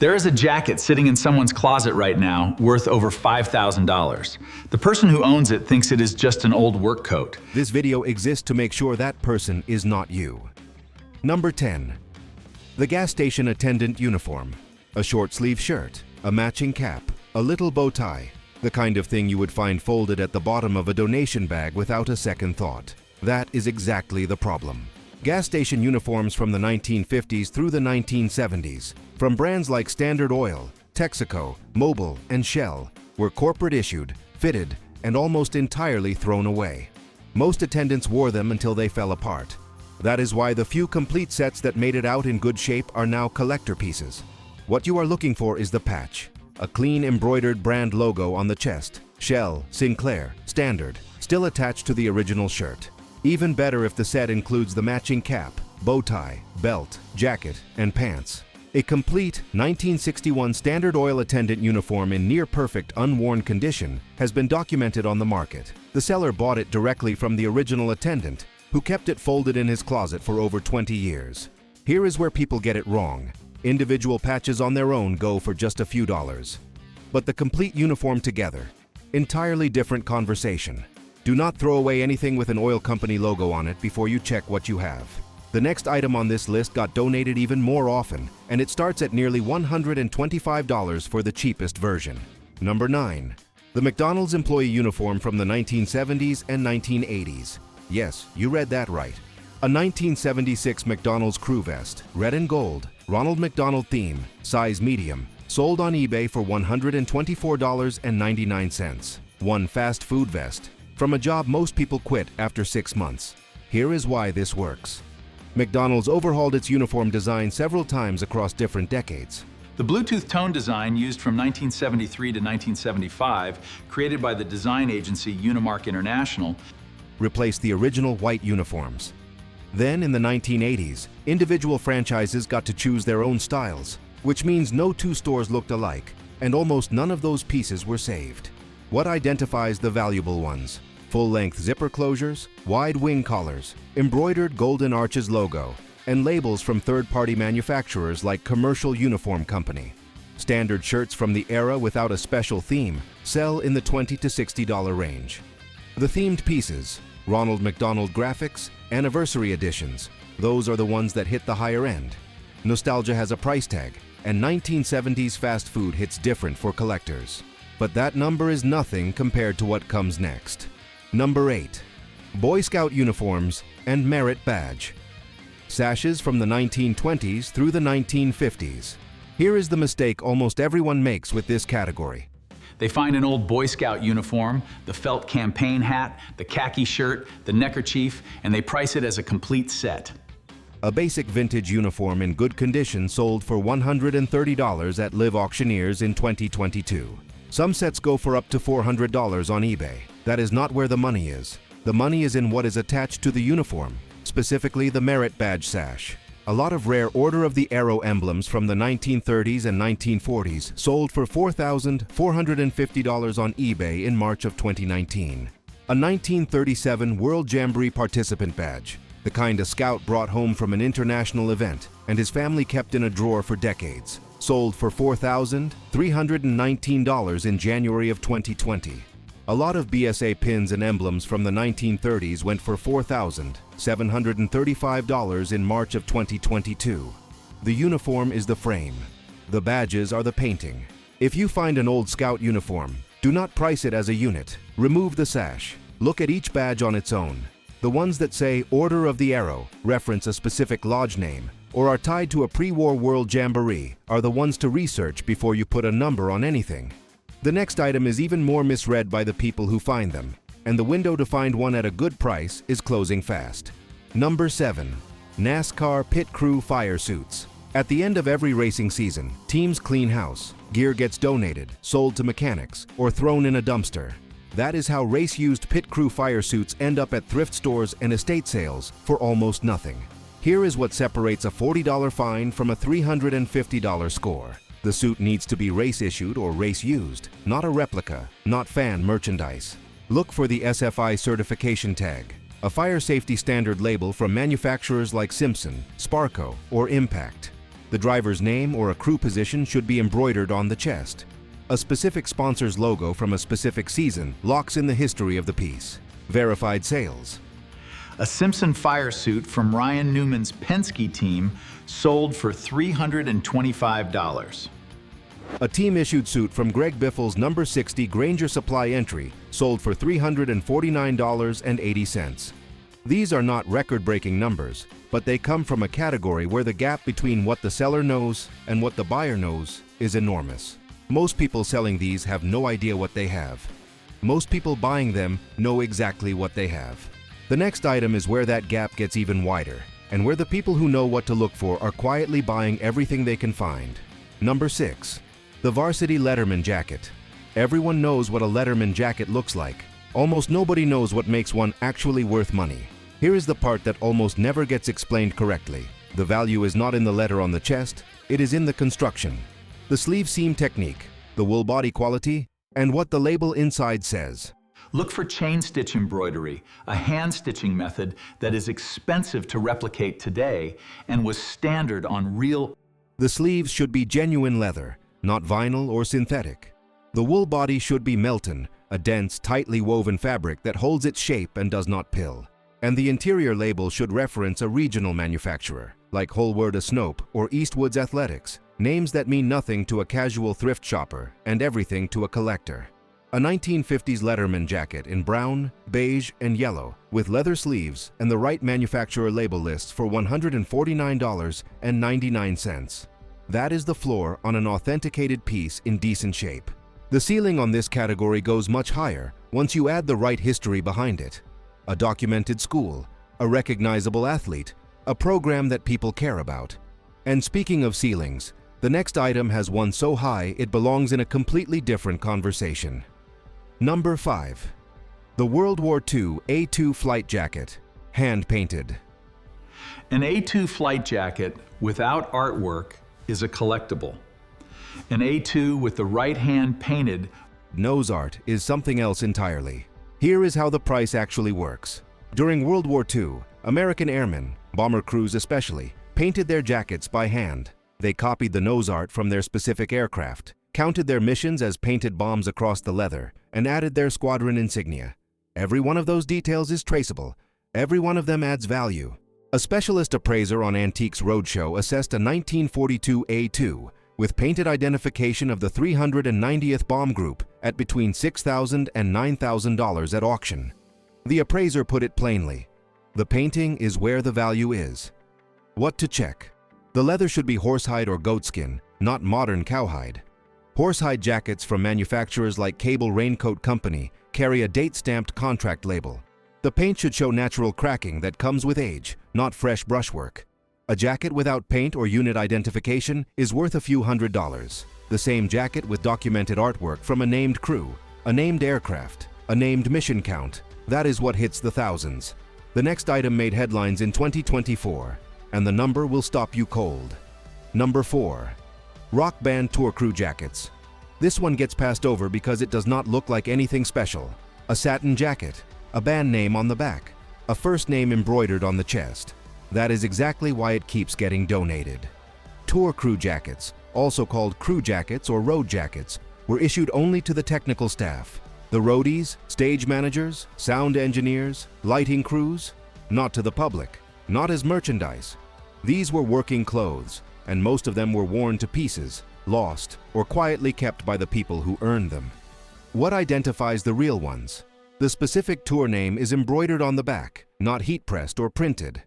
There is a jacket sitting in someone's closet right now worth over $5,000. The person who owns it thinks it is just an old work coat. This video exists to make sure that person is not you. Number 10. The gas station attendant uniform. A short sleeve shirt, a matching cap, a little bow tie. The kind of thing you would find folded at the bottom of a donation bag without a second thought. That is exactly the problem. Gas station uniforms from the 1950s through the 1970s, from brands like Standard Oil, Texaco, Mobil, and Shell, were corporate issued, fitted, and almost entirely thrown away. Most attendants wore them until they fell apart. That is why the few complete sets that made it out in good shape are now collector pieces. What you are looking for is the patch, a clean embroidered brand logo on the chest, Shell, Sinclair, Standard, still attached to the original shirt. Even better if the set includes the matching cap, bow tie, belt, jacket, and pants. A complete 1961 Standard Oil attendant uniform in near-perfect unworn condition has been documented on the market. The seller bought it directly from the original attendant, who kept it folded in his closet for over 20 years. Here is where people get it wrong. Individual patches on their own go for just a few dollars. But the complete uniform together, entirely different conversation. Do not throw away anything with an oil company logo on it before you check what you have. The next item on this list got donated even more often, and it starts at nearly $125 for the cheapest version. Number 9. The McDonald's employee uniform from the 1970s and 1980s. Yes, you read that right. A 1976 McDonald's crew vest, red and gold, Ronald McDonald theme, size medium, sold on eBay for $124.99. One fast food vest, from a job most people quit after 6 months. Here is why this works. McDonald's overhauled its uniform design several times across different decades. The Bluetooth tone design used from 1973 to 1975, created by the design agency Unimark International, replaced the original white uniforms. Then in the 1980s, individual franchises got to choose their own styles, which means no two stores looked alike, and almost none of those pieces were saved. What identifies the valuable ones? Full-length zipper closures, wide wing collars, embroidered Golden Arches logo, and labels from third-party manufacturers like Commercial Uniform Company. Standard shirts from the era without a special theme sell in the $20 to $60 range. The themed pieces, Ronald McDonald graphics, anniversary editions, those are the ones that hit the higher end. Nostalgia has a price tag, and 1970s fast food hits different for collectors. But that number is nothing compared to what comes next. Number 8. Boy Scout uniforms and merit badge. Sashes from the 1920s through the 1950s. Here is the mistake almost everyone makes with this category. They find an old Boy Scout uniform, the felt campaign hat, the khaki shirt, the neckerchief, and they price it as a complete set. A basic vintage uniform in good condition sold for $130 at live auctioneers in 2022. Some sets go for up to $400 on eBay. That is not where the money is. The money is in what is attached to the uniform, specifically the merit badge sash. A lot of rare Order of the Arrow emblems from the 1930s and 1940s sold for $4,450 on eBay in March of 2019. A 1937 World Jamboree participant badge, the kind a scout brought home from an international event and his family kept in a drawer for decades, sold for $4,319 in January of 2020. A lot of BSA pins and emblems from the 1930s went for $4,735 in March of 2022. The uniform is the frame. The badges are the painting. If you find an old scout uniform, do not price it as a unit. Remove the sash. Look at each badge on its own. The ones that say Order of the Arrow, reference a specific lodge name, or are tied to a pre-war World Jamboree are the ones to research before you put a number on anything. The next item is even more misread by the people who find them, and the window to find one at a good price is closing fast. Number 7. NASCAR Pit Crew Fire Suits. At the end of every racing season, teams clean house, gear gets donated, sold to mechanics, or thrown in a dumpster. That is how race-used pit crew fire suits end up at thrift stores and estate sales for almost nothing. Here is what separates a $40 fine from a $350 score. The suit needs to be race-issued or race-used, not a replica, not fan merchandise. Look for the SFI certification tag, a fire safety standard label from manufacturers like Simpson, Sparco, or Impact. The driver's name or a crew position should be embroidered on the chest. A specific sponsor's logo from a specific season locks in the history of the piece. Verified sales. A Simpson fire suit from Ryan Newman's Penske team sold for $325. A team-issued suit from Greg Biffle's number 60 Granger Supply entry sold for $349.80. These are not record-breaking numbers, but they come from a category where the gap between what the seller knows and what the buyer knows is enormous. Most people selling these have no idea what they have. Most people buying them know exactly what they have. The next item is where that gap gets even wider, and where the people who know what to look for are quietly buying everything they can find. Number 6. The Varsity Letterman Jacket. Everyone knows what a Letterman jacket looks like. Almost nobody knows what makes one actually worth money. Here is the part that almost never gets explained correctly. The value is not in the letter on the chest, it is in the construction. The sleeve seam technique, the wool body quality, and what the label inside says. Look for chain stitch embroidery, a hand stitching method that is expensive to replicate today and was standard on real. The sleeves should be genuine leather, not vinyl or synthetic. The wool body should be Melton, a dense, tightly woven fabric that holds its shape and does not pill. And the interior label should reference a regional manufacturer, like Holwerda-Snoap or Eastwood's Athletics, names that mean nothing to a casual thrift shopper and everything to a collector. A 1950s Letterman jacket in brown, beige, and yellow, with leather sleeves and the right manufacturer label lists for $149.99. That is the floor on an authenticated piece in decent shape. The ceiling on this category goes much higher once you add the right history behind it. A documented school, a recognizable athlete, a program that people care about. And speaking of ceilings, the next item has one so high it belongs in a completely different conversation. Number 5. The World War II A2 flight jacket, hand-painted. An A2 flight jacket without artwork is a collectible. An A2 with the right hand painted Nose art is something else entirely. Here is how the price actually works. During World War II, American airmen, bomber crews especially, painted their jackets by hand. They copied the nose art from their specific aircraft, counted their missions as painted bombs across the leather, and added their squadron insignia. Every one of those details is traceable. Every one of them adds value. A specialist appraiser on Antiques Roadshow assessed a 1942 A2 with painted identification of the 390th bomb group at between $6,000 and $9,000 at auction. The appraiser put it plainly: the painting is where the value is. What to check? The leather should be horsehide or goatskin, not modern cowhide. Horsehide jackets from manufacturers like Cable Raincoat Company carry a date-stamped contract label. The paint should show natural cracking that comes with age, not fresh brushwork. A jacket without paint or unit identification is worth a few $100s. The same jacket with documented artwork from a named crew, a named aircraft, a named mission count, that is what hits the thousands. The next item made headlines in 2024, and the number will stop you cold. Number 4. Rock Band Tour Crew Jackets. This one gets passed over because it does not look like anything special. A satin jacket, a band name on the back, a first name embroidered on the chest. That is exactly why it keeps getting donated. Tour crew jackets, also called crew jackets or road jackets, were issued only to the technical staff. The roadies, stage managers, sound engineers, lighting crews, not to the public, not as merchandise. These were working clothes, and most of them were worn to pieces, lost, or quietly kept by the people who earned them. What identifies the real ones? The specific tour name is embroidered on the back, not heat-pressed or printed.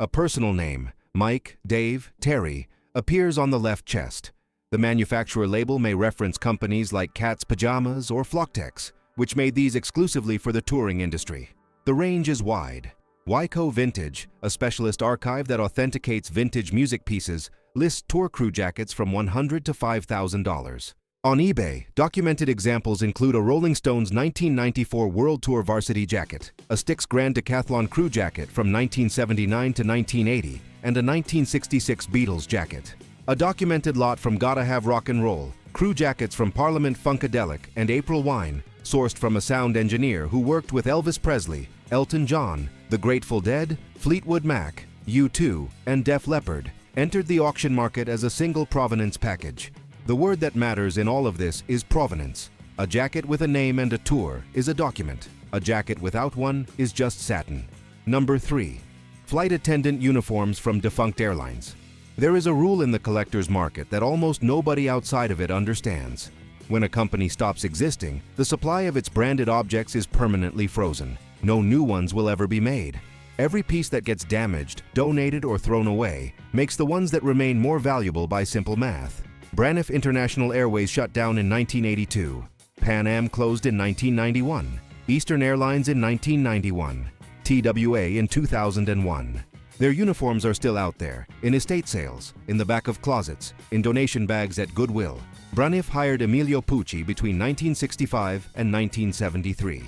A personal name, Mike, Dave, Terry, appears on the left chest. The manufacturer label may reference companies like Cat's Pajamas or Flocktex, which made these exclusively for the touring industry. The range is wide. Wyco Vintage, a specialist archive that authenticates vintage music pieces, lists tour crew jackets from $100 to $5,000. On eBay, documented examples include a Rolling Stones 1994 World Tour varsity jacket, a Styx Grand Decathlon crew jacket from 1979 to 1980, and a 1966 Beatles jacket. A documented lot from Gotta Have Rock and Roll, crew jackets from Parliament Funkadelic and April Wine, sourced from a sound engineer who worked with Elvis Presley, Elton John, The Grateful Dead, Fleetwood Mac, U2, and Def Leppard, entered the auction market as a single provenance package. The word that matters in all of this is provenance. A jacket with a name and a tour is a document. A jacket without one is just satin. Number 3. Flight attendant uniforms from defunct airlines. There is a rule in the collector's market that almost nobody outside of it understands. When a company stops existing, the supply of its branded objects is permanently frozen. No new ones will ever be made. Every piece that gets damaged, donated, or thrown away makes the ones that remain more valuable by simple math. Braniff International Airways shut down in 1982. Pan Am closed in 1991. Eastern Airlines in 1991. TWA in 2001. Their uniforms are still out there, in estate sales, in the back of closets, in donation bags at Goodwill. Braniff hired Emilio Pucci between 1965 and 1973.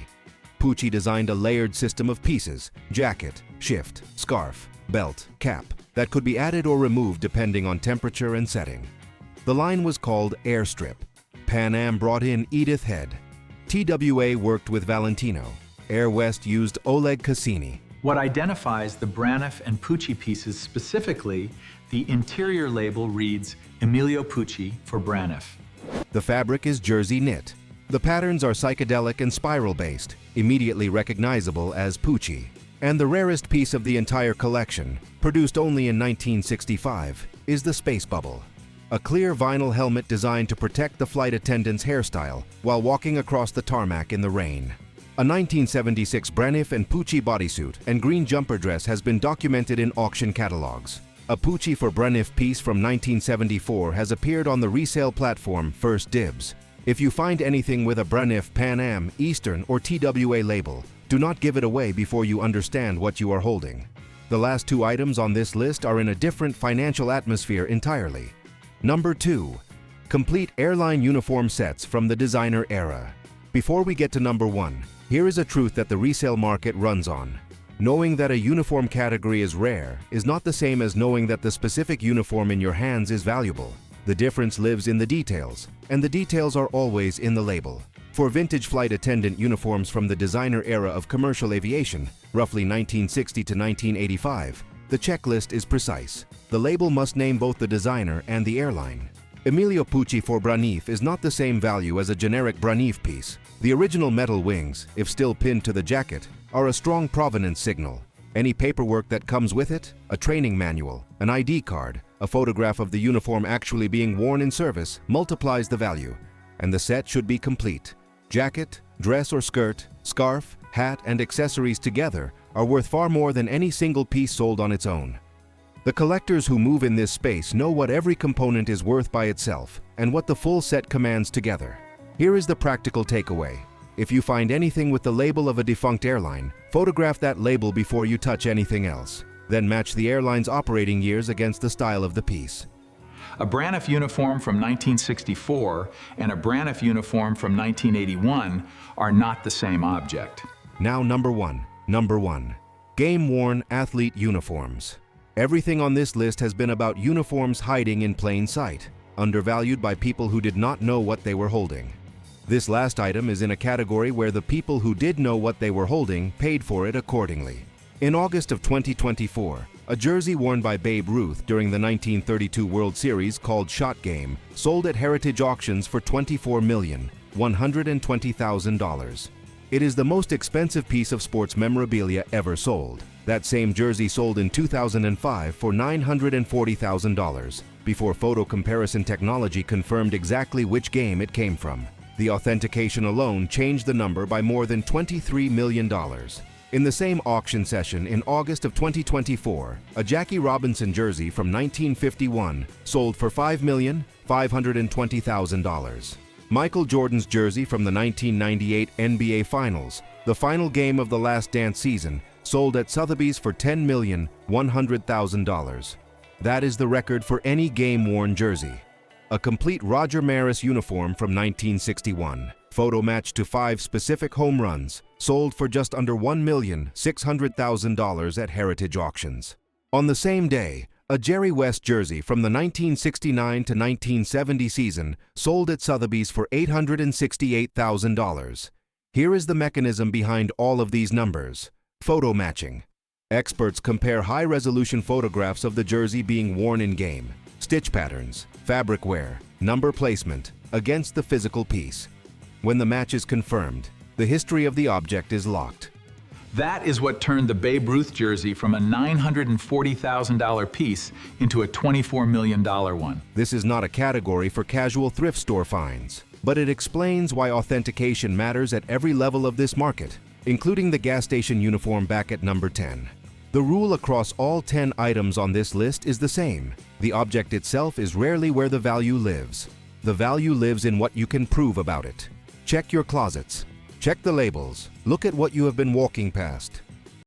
Pucci designed a layered system of pieces, jacket, shift, scarf, belt, cap, that could be added or removed depending on temperature and setting. The line was called Airstrip. Pan Am brought in Edith Head. TWA worked with Valentino. Air West used Oleg Cassini. What identifies the Braniff and Pucci pieces specifically, the interior label reads Emilio Pucci for Braniff. The fabric is jersey knit. The patterns are psychedelic and spiral-based, immediately recognizable as Pucci. And the rarest piece of the entire collection, produced only in 1965, is the Space Bubble. A clear vinyl helmet designed to protect the flight attendant's hairstyle while walking across the tarmac in the rain. A 1976 Braniff and Pucci bodysuit and green jumper dress has been documented in auction catalogs. A Pucci for Braniff piece from 1974 has appeared on the resale platform First Dibs. If you find anything with a Braniff, Pan Am, Eastern, or TWA label, do not give it away before you understand what you are holding. The last 2 items on this list are in a different financial atmosphere entirely. Number 2. Complete airline uniform sets from the designer era. Before we get to number 1, here is a truth that the resale market runs on. Knowing that a uniform category is rare is not the same as knowing that the specific uniform in your hands is valuable. The difference lives in the details, and the details are always in the label. For vintage flight attendant uniforms from the designer era of commercial aviation, roughly 1960 to 1985, the checklist is precise. The label must name both the designer and the airline. Emilio Pucci for Braniff is not the same value as a generic Braniff piece. The original metal wings, if still pinned to the jacket, are a strong provenance signal. Any paperwork that comes with it, a training manual, an ID card, a photograph of the uniform actually being worn in service, multiplies the value. And the set should be complete. Jacket, dress or skirt, scarf, hat, and accessories together are worth far more than any single piece sold on its own. The collectors who move in this space know what every component is worth by itself and what the full set commands together. Here is the practical takeaway. If you find anything with the label of a defunct airline, photograph that label before you touch anything else. Then match the airline's operating years against the style of the piece. A Braniff uniform from 1964 and a Braniff uniform from 1981 are not the same object. Now number 1. Number 1. Game-worn athlete uniforms. Everything on this list has been about uniforms hiding in plain sight, undervalued by people who did not know what they were holding. This last item is in a category where the people who did know what they were holding paid for it accordingly. In August of 2024, a jersey worn by Babe Ruth during the 1932 World Series called Shot Game sold at Heritage Auctions for $24,120,000. It is the most expensive piece of sports memorabilia ever sold. That same jersey sold in 2005 for $940,000 before photo comparison technology confirmed exactly which game it came from. The authentication alone changed the number by more than $23 million. In the same auction session in August of 2024, a Jackie Robinson jersey from 1951 sold for $5,520,000. Michael Jordan's jersey from the 1998 NBA Finals, the final game of the Last Dance season, sold at Sotheby's for $10,100,000. That is the record for any game-worn jersey. A complete Roger Maris uniform from 1961, photo matched to 5 specific home runs, sold for just under $1,600,000 at Heritage Auctions. On the same day, a Jerry West jersey from the 1969 to 1970 season sold at Sotheby's for $868,000. Here is the mechanism behind all of these numbers: photo matching. Experts compare high-resolution photographs of the jersey being worn in-game, stitch patterns, fabric wear, number placement, against the physical piece. When the match is confirmed, the history of the object is locked. That is what turned the Babe Ruth jersey from a $940,000 piece into a $24 million one. This is not a category for casual thrift store finds, but it explains why authentication matters at every level of this market, including the gas station uniform back at number 10. The rule across all 10 items on this list is the same. The object itself is rarely where the value lives. The value lives in what you can prove about it. Check your closets. Check the labels. Look at what you have been walking past.